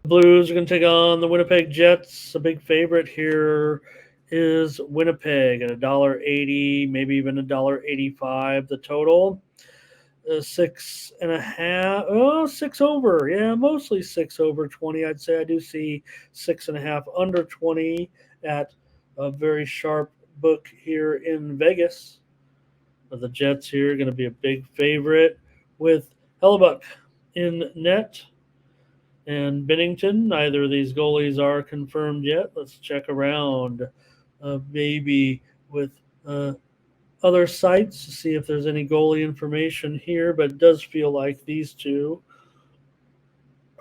Blues are going to take on the Winnipeg Jets. A big favorite here is Winnipeg at $1.80, maybe even $1.85. The total 6.5. Oh, six over. Yeah, mostly six over 20. I'd say I do see 6.5 under 20 at a very sharp book here in Vegas. The Jets here are going to be a big favorite with Hellebuck in net and Bennington. Neither of these goalies are confirmed yet. Let's check around, maybe with other sites to see if there's any goalie information here, but it does feel like these two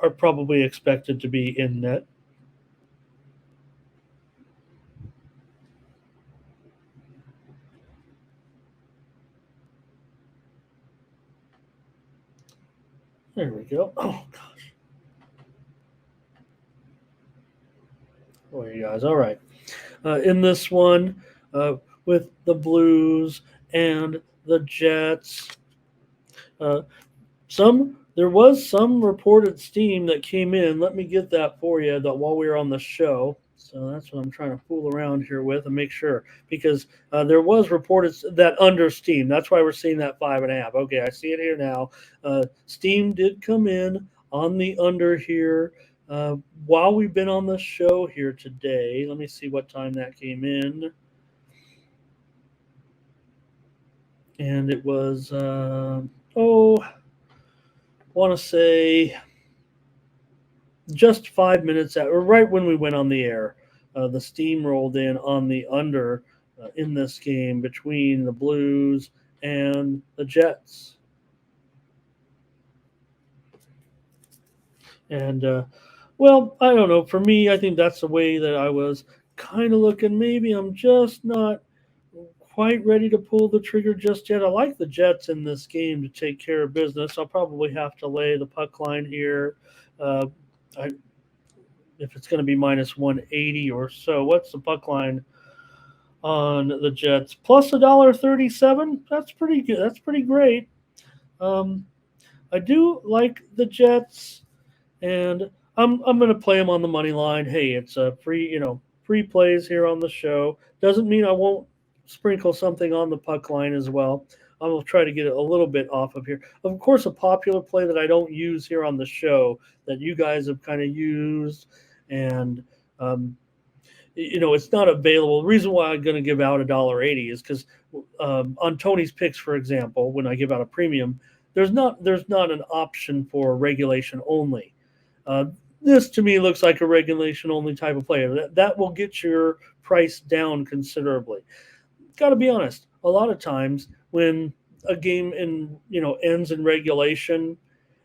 are probably expected to be in net. There we go. Oh, gosh. Oh, you guys. All right. In this one, with the Blues and the Jets, uh, there was some reported steam that came in. Let me get that for you that while we were on the show. So that's what I'm trying to fool around here with and make sure because there was reported that under steam. That's why we're seeing that 5.5. Okay, I see it here now. Steam did come in on the under here while we've been on the show here today. Let me see what time that came in. And it was want to say just 5 minutes or right when we went on the air. The steam rolled in on the under in this game between the Blues and the Jets. And, well, I don't know. For me, I think that's the way that I was kind of looking. Maybe I'm just not quite ready to pull the trigger just yet. I like the Jets in this game to take care of business. I'll probably have to lay the puck line here. Uh, I, if it's going to be minus 180 or so. What's the puck line on the Jets? Plus $1.37. That's pretty good. That's pretty great. Um, I do like the Jets, and I'm going to play them on the money line. Hey, it's a free plays here on the show. Doesn't mean I won't sprinkle something on the puck line as well. I will try to get it a little bit off of here. Of course, a popular play that I don't use here on the show that you guys have kind of used, and it's not available. The reason why I'm going to give out $1.80 is because on Tony's picks, for example, when I give out a premium, there's not an option for regulation only. Uh, this to me looks like a regulation only type of player. That will get your price down considerably. Got to be honest. A lot of times when a game ends in regulation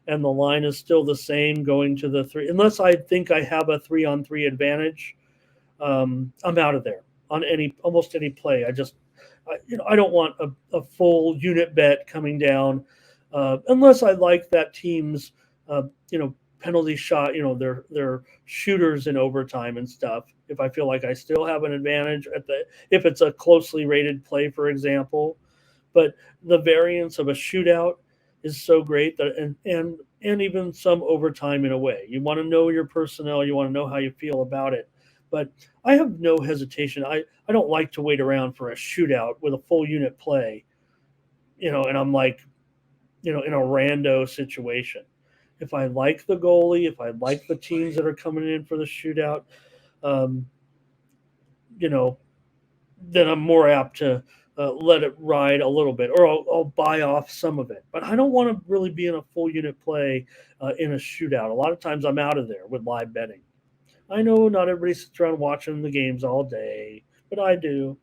and the line is still the same going to the three, unless I think I have a 3-on-3 advantage, I'm out of there on almost any play. I don't want a full unit bet coming down unless I like that team's penalty shot. Their shooters in overtime and stuff. If I feel like I still have an advantage if it's a closely rated play, for example, but the variance of a shootout is so great that and even some overtime in a way. You want to know your personnel. You want to know how you feel about it. But I have no hesitation. I don't like to wait around for a shootout with a full unit play, and I'm like, in a rando situation. If I like the goalie, if I like the teams that are coming in for the shootout, um, you know, then I'm more apt to let it ride a little bit, or I'll buy off some of it. But I don't want to really be in a full unit play in a shootout. A lot of times I'm out of there with live betting. I know not everybody sits around watching the games all day, but I do.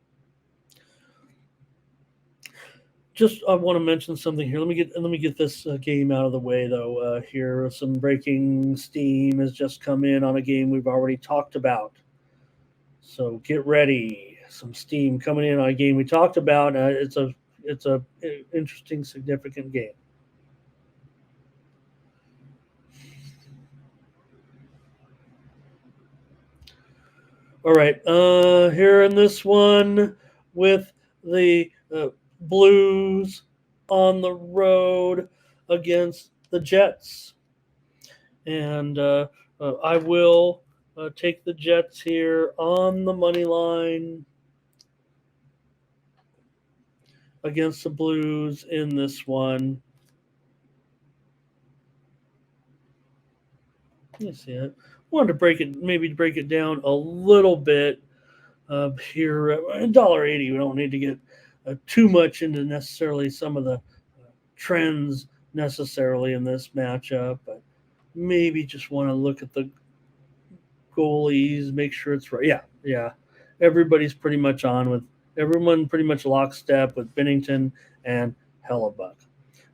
Just I want to mention something here. Let me get this game out of the way though. Here, some breaking steam has just come in on a game we've already talked about. So get ready. Some steam coming in on a game we talked about. It's a interesting, significant game. All right, here in this one with the Blues on the road against the Jets. And I will take the Jets here on the money line against the Blues in this one. Let's see. I wanted to break it down a little bit here. $1.80. We don't need to get too much into necessarily some of the trends necessarily in this matchup, but maybe just want to look at the goalies, make sure it's right. Yeah, yeah. Everybody's pretty much on with everyone pretty much lockstep with Bennington and Hellebuck.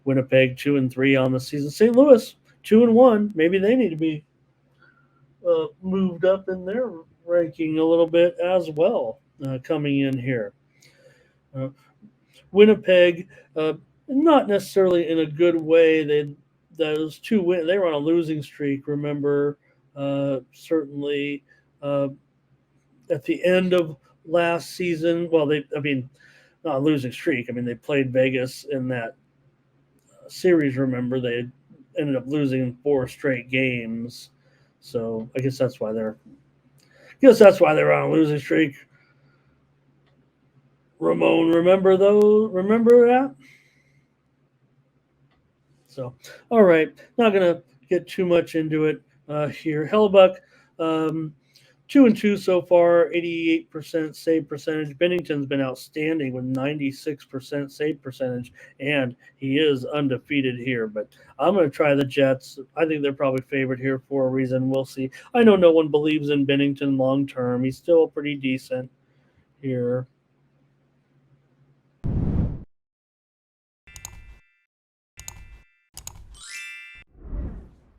Winnipeg 2-3 on the season. St. Louis 2-1. Maybe they need to be moved up in their ranking a little bit as well coming in here. Uh, Winnipeg, not necessarily in a good way. Those two win. They were on a losing streak. Remember, certainly uh, at the end of last season. Well, not a losing streak. I mean, they played Vegas in that series. Remember, they ended up losing 4 straight games. So I guess that's why they're. I guess that's why they're on a losing streak. Ramon, remember those? Remember that? So, all right, not gonna get too much into it here. Hellebuck, 2-2 so far, 88% save percentage. Bennington's been outstanding with 96% save percentage, and he is undefeated here. But I'm going to try the Jets. I think they're probably favored here for a reason. We'll see. I know no one believes in Bennington long term. He's still pretty decent here.